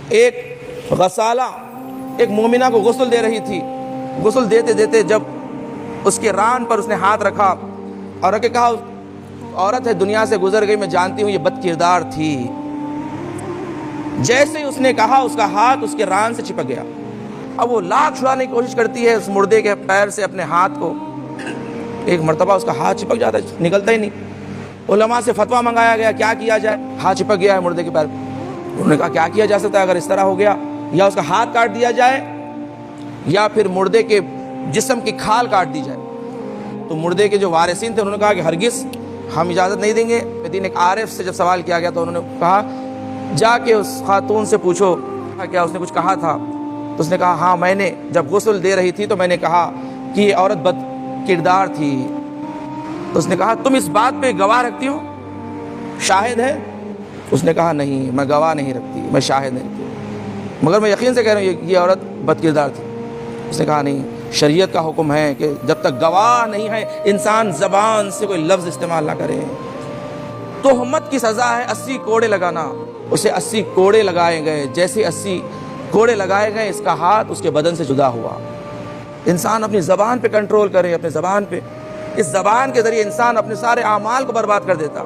ایک غسالہ ایک مومنہ کو غسل دے رہی تھی، غسل دیتے دیتے جب اس کے ران پر اس نے ہاتھ رکھا اور رکھ کے کہا عورت ہے دنیا سے گزر گئی، میں جانتی ہوں یہ بد کردار تھی۔ جیسے ہی اس نے کہا اس کا ہاتھ اس کے ران سے چپک گیا۔ اب وہ لاکھ چھڑانے کی کوشش کرتی ہے اس مردے کے پیر سے اپنے ہاتھ کو، ایک مرتبہ اس کا ہاتھ چپک جاتا ہے، نکلتا ہی نہیں۔ علماء سے فتویٰ منگایا گیا کیا کیا جائے، ہاتھ چپک گیا ہے مردے کے پیر پہ۔ انہوں نے کہا کیا کیا جا سکتا ہے اگر اس طرح ہو گیا، یا اس کا ہاتھ کاٹ دیا جائے یا پھر مردے کے جسم کی کھال کاٹ دی جائے۔ تو مردے کے جو وارثین تھے انہوں نے کہا کہ ہرگز ہم اجازت نہیں دیں گے۔ دین ایک عارف سے جب سوال کیا گیا تو انہوں نے کہا جا کے اس خاتون سے پوچھو کیا اس نے کچھ کہا تھا۔ تو اس نے کہا ہاں میں نے جب غسل دے رہی تھی تو میں نے کہا کہ یہ عورت بد کردار تھی۔ تو اس نے کہا تم اس بات پہ گواہ رکھتی ہو، شاہد ہے؟ اس نے کہا نہیں میں گواہ نہیں رکھتی، میں شاہد نہیں رکھتی، مگر میں یقین سے کہہ رہا ہوں یہ عورت بد کردار تھی۔ اس نے کہا نہیں، شریعت کا حکم ہے کہ جب تک گواہ نہیں ہے انسان زبان سے کوئی لفظ استعمال نہ کرے۔ تہمت کی سزا ہے 80 کوڑے لگانا، اسے 80 کوڑے لگائے گئے۔ جیسے 80 کوڑے لگائے گئے اس کا ہاتھ اس کے بدن سے جدا ہوا۔ انسان اپنی زبان پہ کنٹرول کرے، اپنے زبان پہ، اس زبان کے ذریعے انسان اپنے سارے اعمال کو برباد کر دیتا۔